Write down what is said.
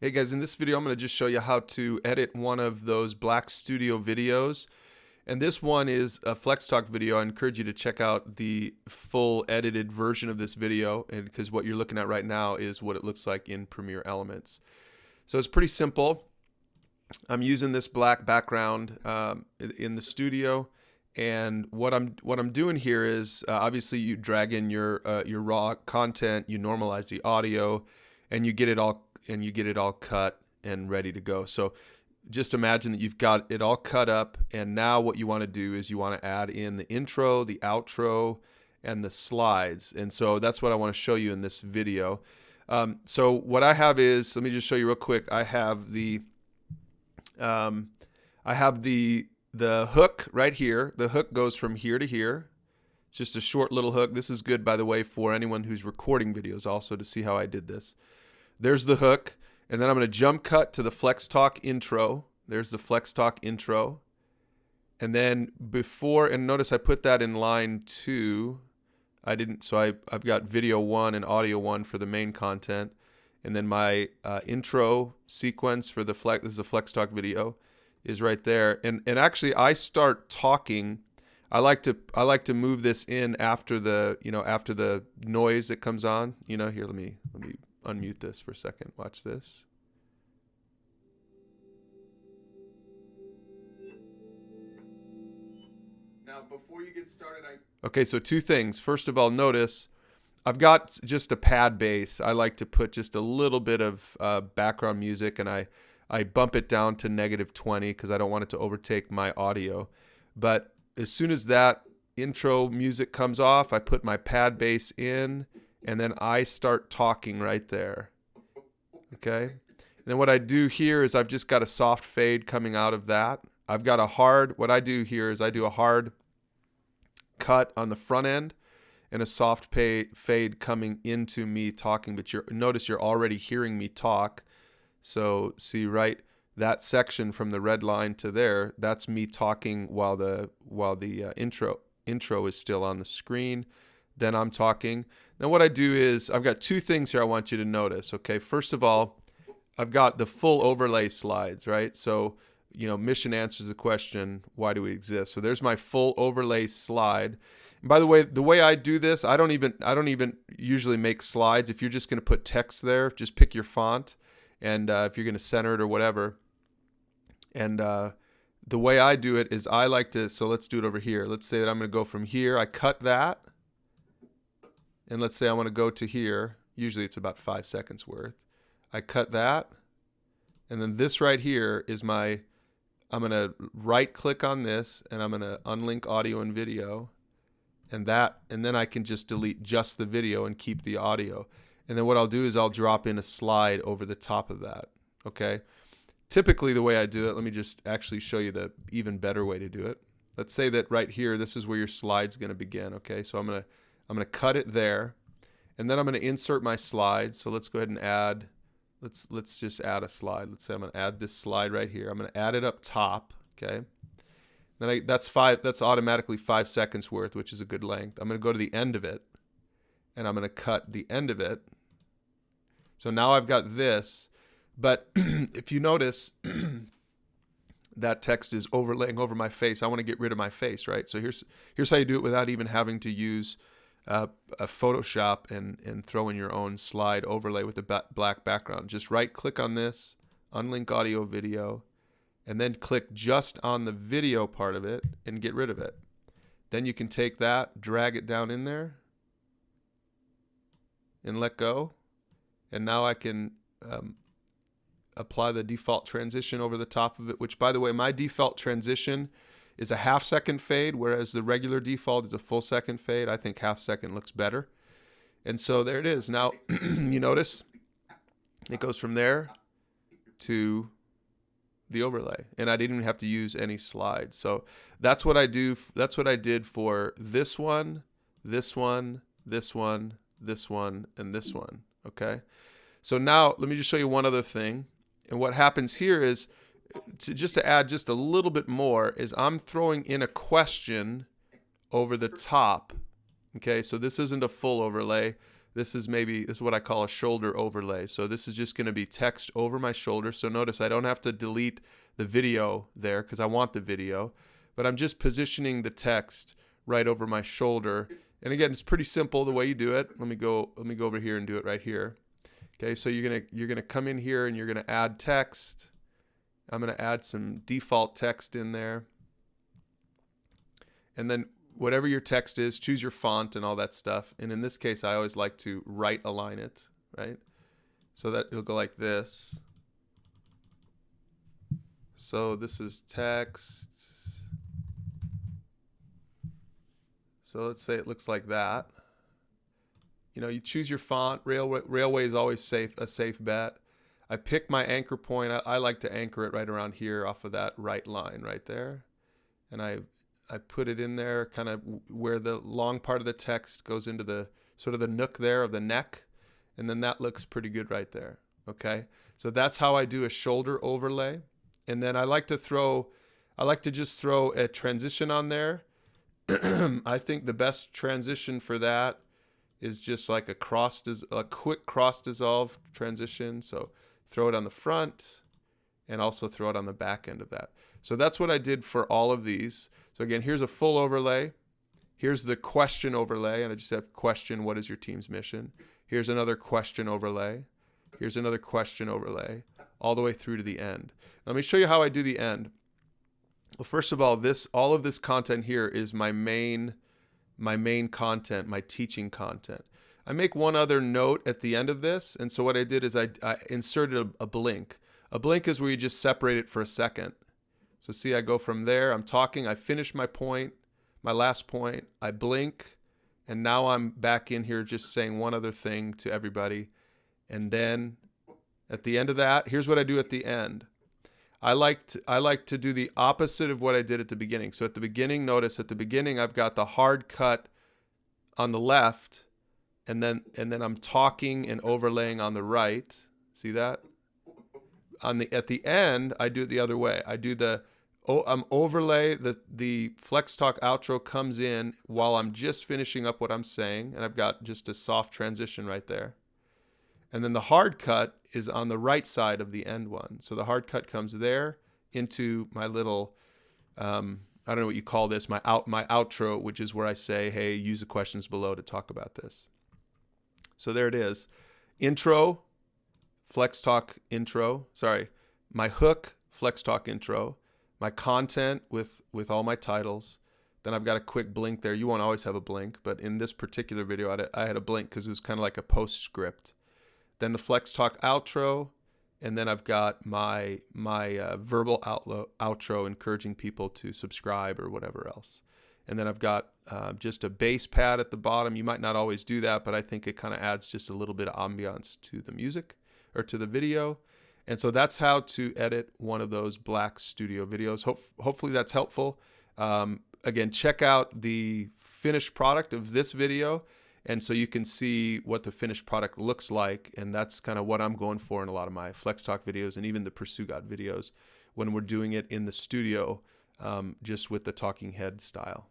Hey guys, in this video I'm going to just show you how to edit one of those Black Studio videos. And this one is a Flex Talk video. I encourage you to check out the full edited version of this video, and because what you're looking at right now is what it looks like in Premiere Elements. So it's pretty simple. I'm using this black background in the studio, and what I'm doing here is obviously you drag in your raw content, you normalize the audio, and you get it all cut and ready to go. So just imagine that you've got it all cut up, and now what you want to do is you want to add in the intro, the outro, and the slides. And so that's what I want to show you in this video. So what I have is, let me just show you real quick. I have the hook right here. The hook goes from here to here. It's just a short little hook. This is good, by the way, for anyone who's recording videos also, to see how I did this. There's the hook, and then I'm going to jump cut to the Flex Talk intro. There's the Flex Talk intro. And then before, and notice I put that in line 2. I've got video 1 and audio 1 for the main content. And then my intro sequence for the Flex, this is a Flex Talk video, is right there. And actually I start talking. I like to move this in after the noise that comes on. Here, let me unmute this for a second. Watch this. Now, before you get started, okay, so 2 things. First of all, notice I've got just a pad bass. I like to put just a little bit of background music, and I bump it down to -20 because I don't want it to overtake my audio. But as soon as that intro music comes off, I put my pad bass in, and then I start talking right there. Okay? And then what I do here is I've just got a soft fade coming out of that. What I do here is I do a hard cut on the front end and a soft fade coming into me talking. But notice you're already hearing me talk. So see right, that section from the red line to there, that's me talking while the intro is still on the screen. Then I'm talking. Now what I do is I've got 2 things here I want you to notice. Okay, first of all, I've got the full overlay slides, right? So mission answers the question, why do we exist? So there's my full overlay slide. And by the way I do this, I don't even usually make slides. If you're just going to put text there, just pick your font, and if you're going to center it or whatever. And the way I do it is I like to. So let's do it over here. Let's say that I'm going to go from here. I cut that, and let's say I want to go to here. Usually it's about 5 seconds worth. I cut that, and then this right here is I'm going to right click on this, and I'm going to unlink audio and video, and then I can just delete just the video and keep the audio. And then what I'll do is I'll drop in a slide over the top of that. Okay. Typically the way I do it, let me just actually show you the even better way to do it. Let's say that right here, this is where your slide's going to begin. Okay. So I'm going to cut it there, and then I'm going to insert my slide. So let's go ahead and add, let's just add a slide. Let's say I'm going to add this slide right here. I'm going to add it up top. Okay. Then that's automatically 5 seconds worth, which is a good length. I'm going to go to the end of it, and I'm going to cut the end of it. So now I've got this, but if you notice, that text is overlaying over my face. I want to get rid of my face, right? So here's how you do it without even having to use a Photoshop and throw in your own slide overlay with a black background. Just right click on this, unlink audio video, and then click just on the video part of it and get rid of it. Then you can take that, drag it down in there, and let go. And now I can apply the default transition over the top of it, which, by the way, my default transition is a ½ second fade, whereas the regular default is a full second fade. I think ½ second looks better. And so there it is. Now, you notice it goes from there to the overlay, and I didn't even have to use any slides. So that's what I do. That's what I did for this one, this one, this one, this one, and this one. Okay. So now let me just show you one other thing. And what happens here is, to add just a little bit more, is I'm throwing in a question over the top. Okay, so this isn't a full overlay, This is what I call a shoulder overlay. So this is just going to be text over my shoulder. So notice I don't have to delete the video there because I want the video, but I'm just positioning the text right over my shoulder. And again, it's pretty simple the way you do it. Let me go over here and do it right here. Okay, so you're gonna come in here and you're gonna add text. I'm gonna add some default text in there. And then whatever your text is, choose your font and all that stuff. And in this case, I always like to right align it, right? So that it'll go like this. So this is text. So let's say it looks like that. You know, you choose your font. Railway is always a safe bet. I pick my anchor point. I like to anchor it right around here off of that right line right there. And I put it in there kind of where the long part of the text goes into the sort of the nook there of the neck. And then that looks pretty good right there. Okay. So that's how I do a shoulder overlay. And then I like to just throw a transition on there. I think the best transition for that is just like a quick cross dissolve transition. So throw it on the front and also throw it on the back end of that. So that's what I did for all of these. So again, here's a full overlay. Here's the question overlay. And I just have question, what is your team's mission? Here's another question overlay. Here's another question overlay, all the way through to the end. Let me show you how I do the end. Well, first of all, all of this content here is my main content, my teaching content. I make one other note at the end of this. And so what I did is I inserted a blink. A blink is where you just separate it for a second. So see, I go from there, I'm talking, I finish my point, my last point, I blink, and now I'm back in here just saying one other thing to everybody. And then at the end of that, here's what I do at the end. I like to do the opposite of what I did at the beginning. So at the beginning, notice at the beginning I've got the hard cut on the left, and then I'm talking and overlaying on the right. See that? At the end, I do it the other way. I'm overlay, the Flex Talk outro comes in while I'm just finishing up what I'm saying, and I've got just a soft transition right there. And then the hard cut is on the right side of the end one. So the hard cut comes there into my little, I don't know what you call this, my outro, which is where I say, hey, use the questions below to talk about this. So there it is. Intro, Flex Talk intro. Sorry, my hook, Flex Talk intro. My content with all my titles. Then I've got a quick blink there. You won't always have a blink, but in this particular video, I had a blink because it was kind of like a postscript. Then the Flex Talk outro, and then I've got my verbal outro encouraging people to subscribe or whatever else. And then I've got just a bass pad at the bottom. You might not always do that, but I think it kind of adds just a little bit of ambiance to the music or to the video. And so that's how to edit one of those Black Studio videos. Hopefully that's helpful. Again, check out the finished product of this video, and so you can see what the finished product looks like. And that's kind of what I'm going for in a lot of my Flex Talk videos and even the Pursue God videos when we're doing it in the studio, just with the talking head style.